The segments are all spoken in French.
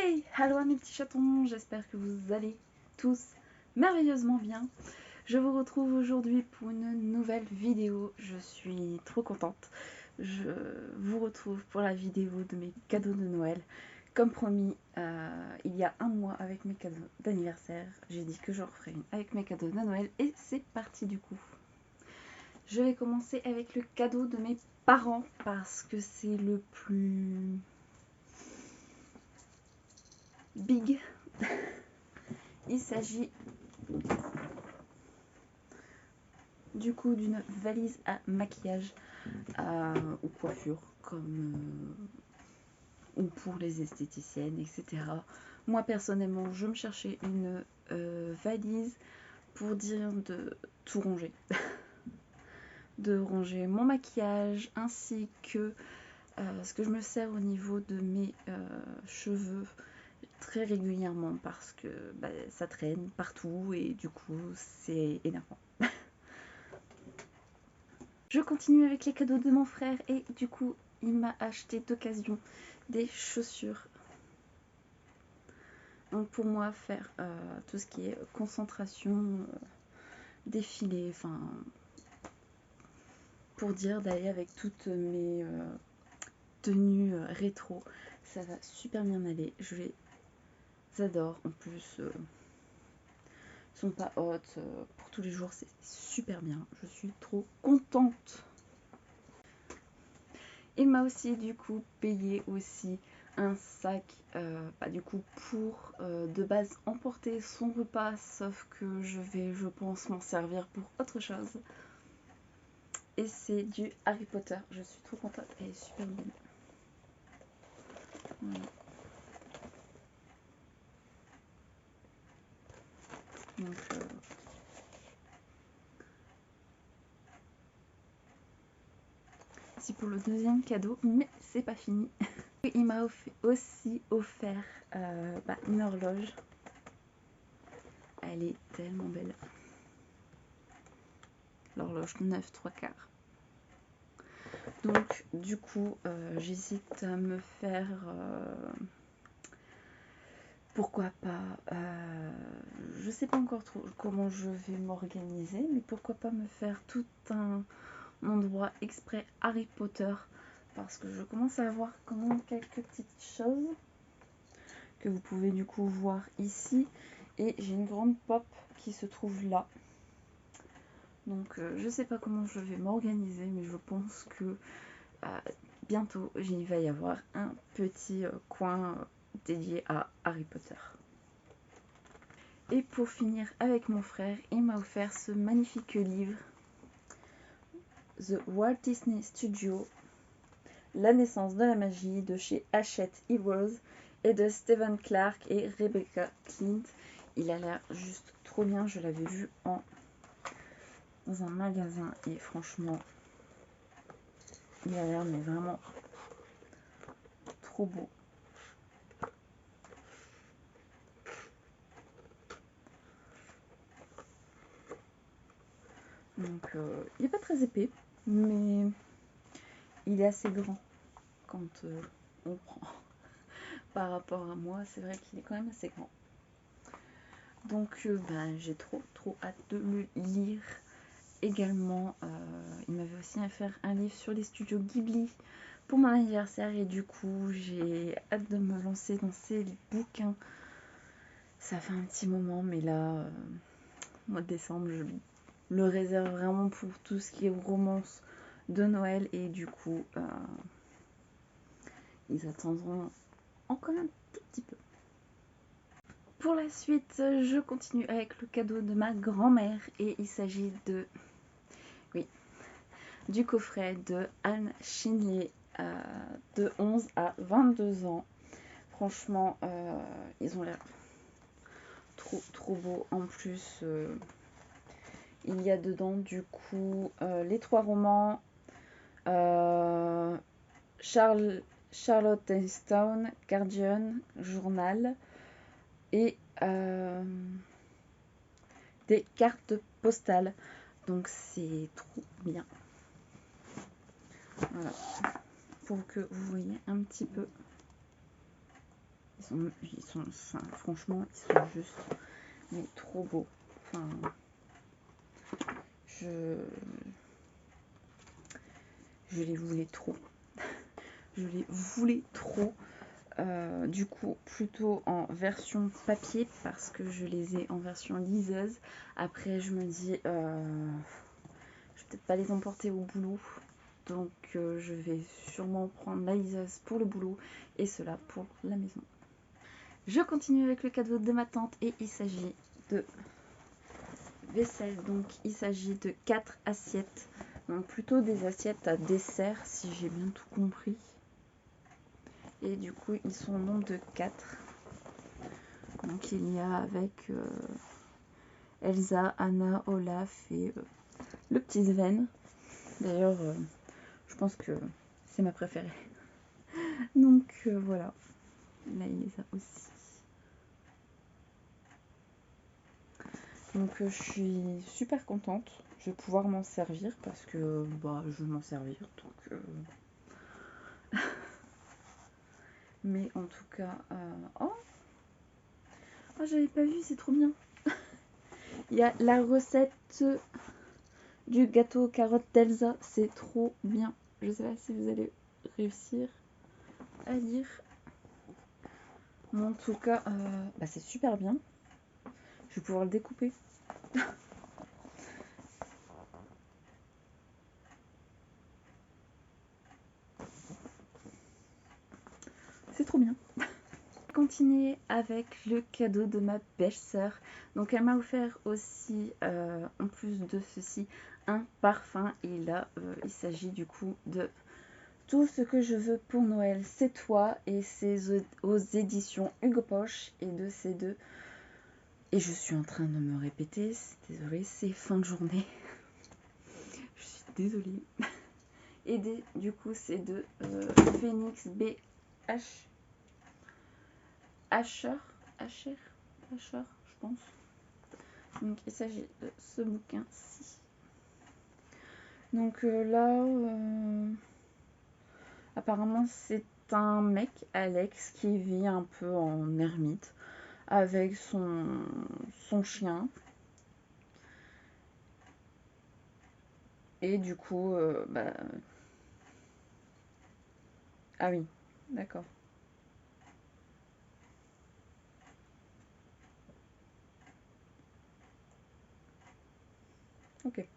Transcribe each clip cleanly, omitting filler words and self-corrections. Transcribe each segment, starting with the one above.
Hey, hello mes petits chatons, j'espère que vous allez tous merveilleusement bien. Je vous retrouve aujourd'hui pour une nouvelle vidéo, je suis trop contente. Je vous retrouve pour la vidéo de mes cadeaux de Noël. Comme promis, il y a un mois avec mes cadeaux d'anniversaire, j'ai dit que j'en referais une avec mes cadeaux de Noël et c'est parti du coup. Je vais commencer avec le cadeau de mes parents parce que c'est le plus big. Il s'agit du coup d'une valise à maquillage ou coiffure comme ou pour les esthéticiennes, etc. Moi personnellement je me cherchais une valise pour dire de tout ranger. De ranger mon maquillage ainsi que ce que je me sers au niveau de mes cheveux très régulièrement parce que ça traîne partout et du coup c'est énervant. Je continue avec les cadeaux de mon frère et du coup il m'a acheté d'occasion des chaussures. Donc pour moi faire tout ce qui est concentration, défilé, enfin pour dire d'aller avec toutes mes tenues rétro, ça va super bien aller. Je les adore en plus. Sont pas hautes pour tous les jours, c'est super bien, je suis trop contente. Il m'a aussi du coup payé aussi un sac du coup pour de base emporter son repas, sauf que je vais je pense m'en servir pour autre chose et c'est du Harry Potter. Je suis trop contente, elle est super bonne. Voilà. Donc c'est pour le deuxième cadeau, mais c'est pas fini. Il m'a aussi offert une horloge. Elle est tellement belle. L'horloge 9 3/4. Donc du coup j'hésite à me faire pourquoi pas je sais pas encore trop comment je vais m'organiser, mais pourquoi pas me faire tout un endroit exprès Harry Potter parce que je commence à avoir quand même quelques petites choses que vous pouvez du coup voir ici et j'ai une grande pop qui se trouve là. Donc je sais pas comment je vais m'organiser, mais je pense que bientôt il va y avoir un petit coin dédié à Harry Potter. Et pour finir avec mon frère, il m'a offert ce magnifique livre The Walt Disney Studio, La naissance de la magie de chez Hachette Iwers et de Stephen Clark et Rebecca Clint. Il a l'air juste trop bien, je l'avais vu dans un magasin et franchement il a l'air mais vraiment trop beau. Donc il n'est pas très épais, mais il est assez grand quand on prend. Par rapport à moi, c'est vrai qu'il est quand même assez grand. Donc j'ai trop hâte de le lire. Également, il m'avait aussi offert un livre sur les studios Ghibli pour mon anniversaire et du coup j'ai hâte de me lancer dans ces bouquins. Ça fait un petit moment, mais là, mois de décembre, je le réserve vraiment pour tout ce qui est romance de Noël et du coup ils attendront encore un tout petit peu. Pour la suite, je continue avec le cadeau de ma grand-mère et il s'agit du coffret de Anne Chinley de 11 à 22 ans. Franchement, ils ont l'air trop beaux. En plus, il y a dedans du coup les 3 romans, Charlotte Stone, Guardian, Journal et des cartes postales. Donc c'est trop bien. Voilà. Pour que vous voyez un petit peu. enfin, franchement, ils sont juste, mais trop beaux. Enfin, je les voulais trop. Je les voulais trop. Du coup, plutôt en version papier parce que je les ai en version liseuse. Après, je me dis, je vais peut-être pas les emporter au boulot. Donc, je vais sûrement prendre la liseuse pour le boulot et cela pour la maison. Je continue avec le cadeau de ma tante et il s'agit de vaisselle. Donc, il s'agit de 4 assiettes. Donc, plutôt des assiettes à dessert si j'ai bien tout compris. Et du coup, ils sont au nombre de 4. Donc, il y a avec Elsa, Anna, Olaf et le petit Sven. D'ailleurs, je pense que c'est ma préférée. Donc, voilà. Là, il les a aussi. Donc, je suis super contente. Je vais pouvoir m'en servir parce que je vais m'en servir. Donc, mais en tout cas, oh, j'avais pas vu, c'est trop bien. Il y a la recette du gâteau carotte d'Elsa, c'est trop bien. Je sais pas si vous allez réussir à lire. Mais en tout cas, c'est super bien. Je vais pouvoir le découper. C'est trop bien. Continuer avec le cadeau de ma belle-sœur. Donc elle m'a offert aussi, en plus de ceci, un parfum. Et là, il s'agit du coup de Tout ce que je veux pour Noël, c'est toi. Et c'est aux éditions Hugo Poche. Et de ces deux. Et je suis en train de me répéter. Désolée, c'est fin de journée. Je suis désolée. Et du coup, c'est de Phoenix BH. Asher, je pense. Donc il s'agit de ce bouquin-ci. Donc là, apparemment c'est un mec, Alex, qui vit un peu en ermite avec son chien. Et du coup, ah oui, d'accord. Ok.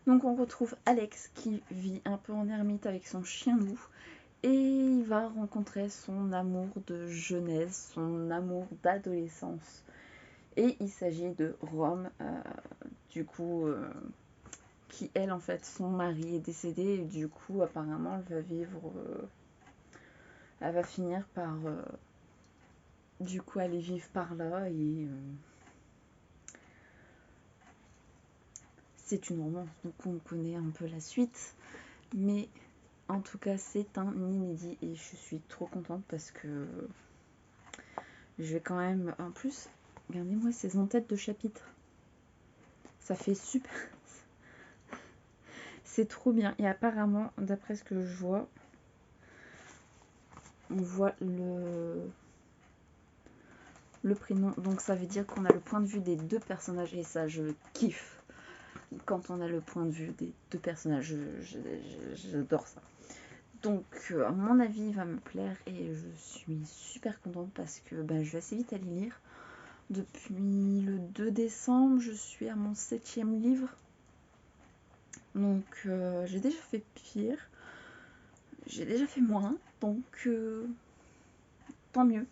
Donc on retrouve Alex qui vit un peu en ermite avec son chien loup. Et il va rencontrer son amour de jeunesse, son amour d'adolescence. Et il s'agit de Rome, du coup, qui elle, en fait, son mari est décédé. Et du coup, apparemment, elle va vivre, elle va finir par, du coup, aller vivre par là. Et c'est une romance, donc on connaît un peu la suite. Mais en tout cas, c'est un inédit et je suis trop contente parce que je vais quand même. En plus, regardez-moi ces en-têtes de chapitre. Ça fait super. C'est trop bien. Et apparemment, d'après ce que je vois, on voit le prénom. Donc ça veut dire qu'on a le point de vue des deux personnages. Et ça, je kiffe. Quand on a le point de vue des deux personnages, j'adore ça. Donc, à mon avis, il va me plaire et je suis super contente parce que je vais assez vite aller lire. Depuis le 2 décembre, je suis à mon 7e livre. Donc, j'ai déjà fait pire. J'ai déjà fait moins. Donc, tant mieux.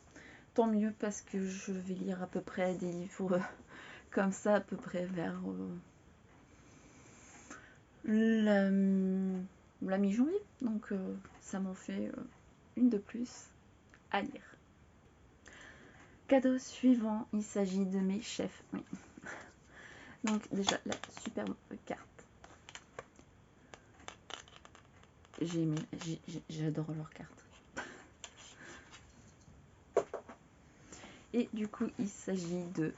Tant mieux parce que je vais lire à peu près des livres comme ça, à peu près vers la mi-janvier. Donc, ça m'en fait une de plus à lire. Cadeau suivant, il s'agit de mes chefs. Oui. Donc déjà la superbe carte. J'adore leurs cartes. Et du coup, il s'agit de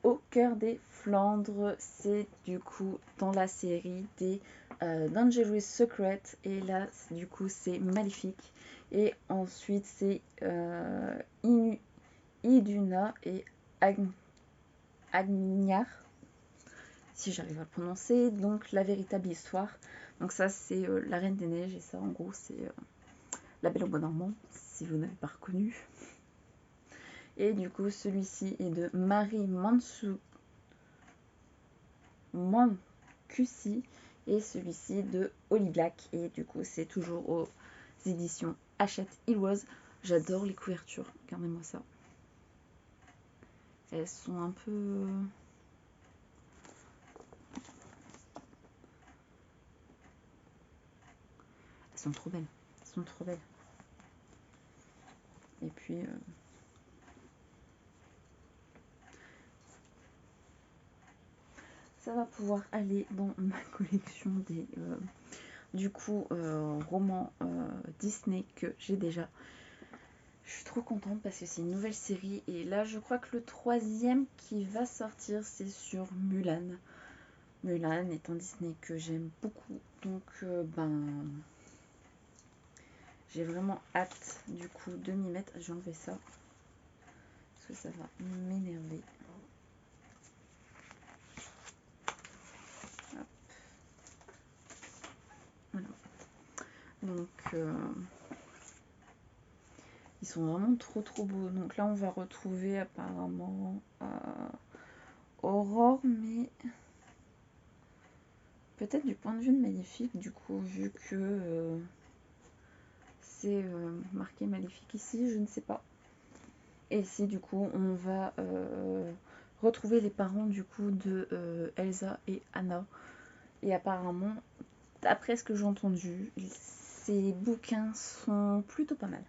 Au cœur des Flandre, c'est du coup dans la série des Dangerous Secrets, et là du coup c'est Maléfique, et ensuite c'est Iduna et Agniar, si j'arrive à le prononcer, donc la véritable histoire. Donc ça c'est la Reine des Neiges, et ça en gros c'est la Belle au Bois dormant, si vous n'avez pas reconnu. Et du coup celui-ci est de Marie Mancusi, et celui-ci de Holly Black, et du coup c'est toujours aux éditions Hachette Illwaz. J'adore les couvertures, regardez-moi ça. Elles sont un peu... Elles sont trop belles. Elles sont trop belles. Et puis... ça va pouvoir aller dans ma collection des... du coup, romans Disney que j'ai déjà. Je suis trop contente parce que c'est une nouvelle série. Et là, je crois que le 3e qui va sortir, c'est sur Mulan. Mulan est un Disney que j'aime beaucoup. Donc, j'ai vraiment hâte du coup de m'y mettre. J'ai enlevé ça parce que ça va m'énerver. Voilà. Donc, ils sont vraiment trop beaux. Donc là, on va retrouver apparemment Aurore, mais peut-être du point de vue de Maléfique, du coup, vu que c'est marqué Maléfique ici, je ne sais pas. Et ici, du coup, on va retrouver les parents du coup de Elsa et Anna. Et apparemment, d'après ce que j'ai entendu, ces bouquins sont plutôt pas mal.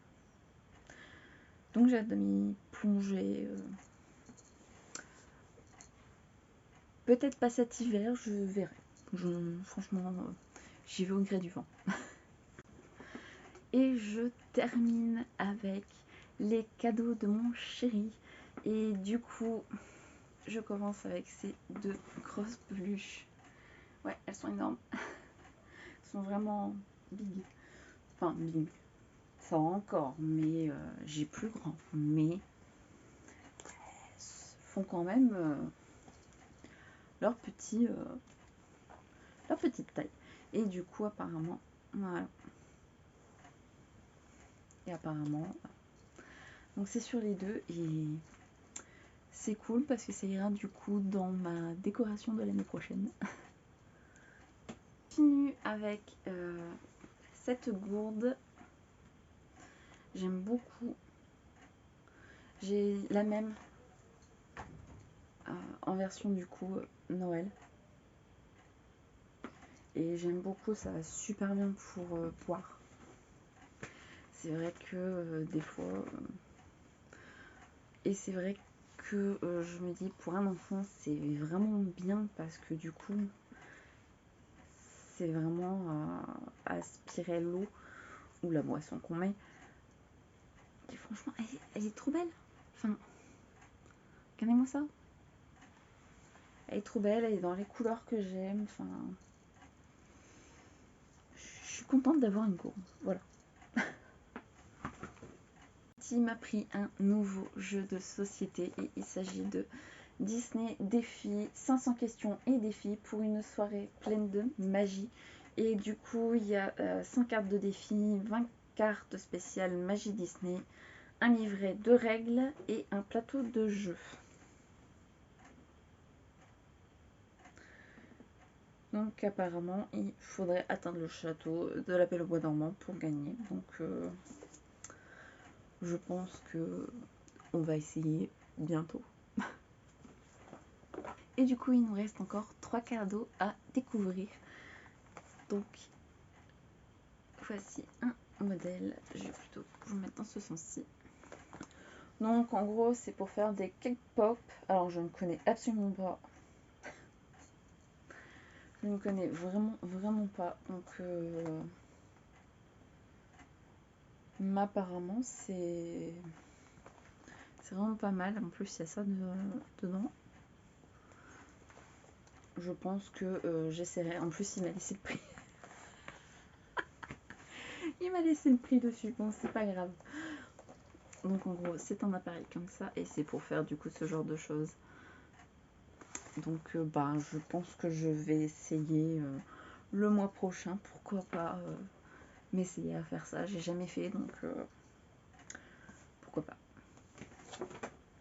Donc j'ai hâte de m'y plonger. Peut-être pas cet hiver, je verrai. Franchement, j'y vais au gré du vent. Et je termine avec les cadeaux de mon chéri. Et du coup, je commence avec ces 2 grosses peluches. Ouais, elles sont énormes. Elles sont vraiment big. Enfin, big. Ça encore, mais j'ai plus grand. Mais elles font quand même leur petite taille. Et du coup, apparemment, voilà. Et apparemment, donc c'est sur les 2, et c'est cool parce que ça ira du coup dans ma décoration de l'année prochaine. Je continue avec cette gourde. J'aime beaucoup. J'ai la même en version du coup Noël. Et j'aime beaucoup, ça va super bien pour boire. C'est vrai que des fois... et c'est vrai que je me dis, pour un enfant, c'est vraiment bien parce que du coup, c'est vraiment à aspirer l'eau ou la boisson qu'on met. Et franchement, elle est trop belle. Enfin, regardez-moi ça. Elle est trop belle, elle est dans les couleurs que j'aime. Enfin, je suis contente d'avoir une gourde. Voilà. Il m'a pris un nouveau jeu de société et il s'agit de Disney Défi, 500 questions et défis pour une soirée pleine de magie. Et du coup, il y a 100 cartes de défi, 20 cartes spéciales magie Disney, un livret de règles et un plateau de jeu. Donc apparemment, il faudrait atteindre le château de la Belle au Bois dormant pour gagner. Donc je pense que on va essayer bientôt. Et du coup, il nous reste encore 3 cadeaux à découvrir. Donc voici un modèle. Je vais plutôt vous mettre dans ce sens-ci. Donc en gros, c'est pour faire des cake pop. Alors je ne connais absolument pas. Je ne connais vraiment pas. Donc apparemment c'est vraiment pas mal. En plus il y a ça dedans. je pense que j'essaierai. En plus, il m'a laissé le prix. Il m'a laissé le prix dessus. Bon, c'est pas grave. Donc en gros, c'est un appareil comme ça et c'est pour faire du coup ce genre de choses. Donc bah, je pense que je vais essayer le mois prochain. Pourquoi pas m'essayer à faire ça. J'ai jamais fait, donc pourquoi pas.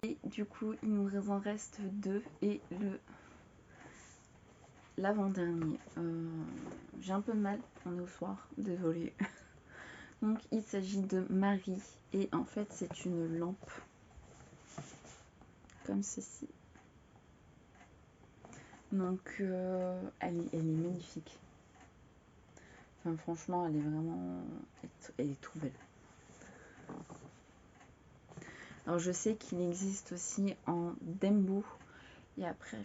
Et du coup, il nous en reste 2 et l'avant-dernier. J'ai un peu de mal, on est au soir, désolée. Donc il s'agit de Marie et en fait c'est une lampe comme ceci. Donc elle est magnifique. Enfin franchement elle est vraiment, elle est trop belle. Alors je sais qu'il existe aussi en Dembo et après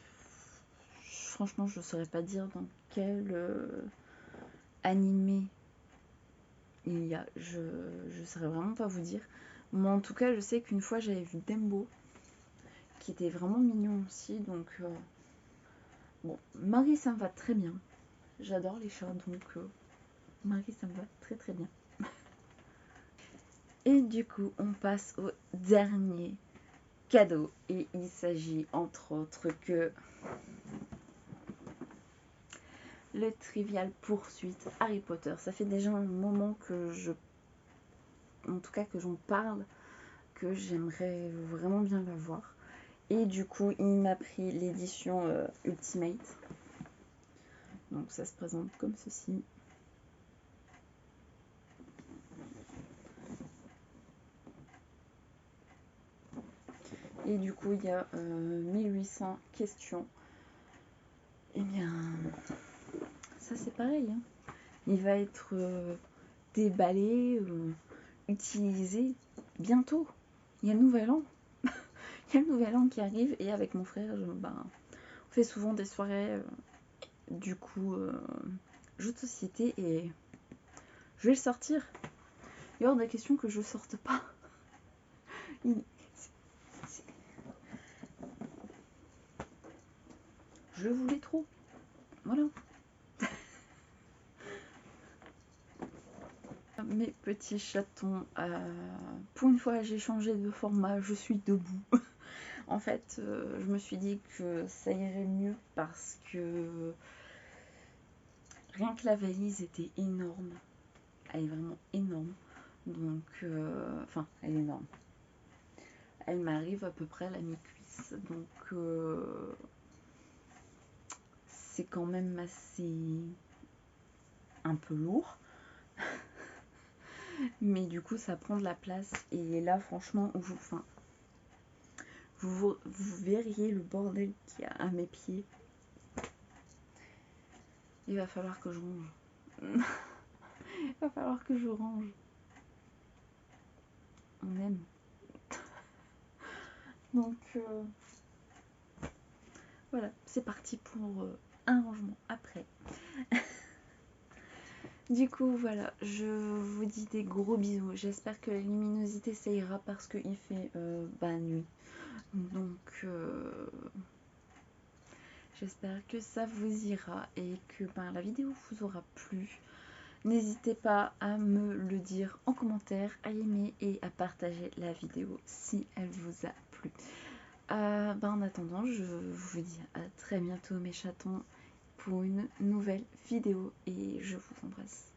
franchement je ne saurais pas dire dans quel animé il y a, je saurais vraiment pas vous dire. Mais en tout cas je sais qu'une fois j'avais vu Dembo qui était vraiment mignon aussi, donc bon, Marie ça me va très bien, j'adore les chats, donc Marie ça me va très très bien. Et du coup on passe au dernier cadeau et il s'agit entre autres que le Trivial Poursuite Harry Potter. Ça fait déjà un moment que en tout cas que j'en parle, que j'aimerais vraiment bien l'avoir. Et du coup, il m'a pris l'édition Ultimate. Donc ça se présente comme ceci. Et du coup, il y a 1800 questions. Et bien, ça c'est pareil. Hein. Il va être déballé, utilisé bientôt. Il y a le nouvel an. Il y a le nouvel an qui arrive et avec mon frère, on fait souvent des soirées, du coup, jeux de société et je vais le sortir. Il y a hors de question que je ne sorte pas. Je le voulais trop. Voilà. Mes petits chatons, pour une fois j'ai changé de format, je suis debout. En fait, je me suis dit que ça irait mieux parce que rien que la valise était énorme. Elle est vraiment énorme. Donc, enfin, elle est énorme. Elle m'arrive à peu près à la mi-cuisse. Donc, c'est quand même assez un peu lourd. Mais du coup, ça prend de la place. Et là, franchement, vous verriez le bordel qu'il y a à mes pieds. Il va falloir que je range. Il va falloir que je range. On aime. Donc, voilà, c'est parti pour un rangement après. Du coup, voilà, je vous dis des gros bisous. J'espère que la luminosité ça ira parce qu'il fait nuit. Donc, j'espère que ça vous ira et que la vidéo vous aura plu. N'hésitez pas à me le dire en commentaire, à aimer et à partager la vidéo si elle vous a plu. En attendant, je vous dis à très bientôt mes chatons pour une nouvelle vidéo et je vous embrasse.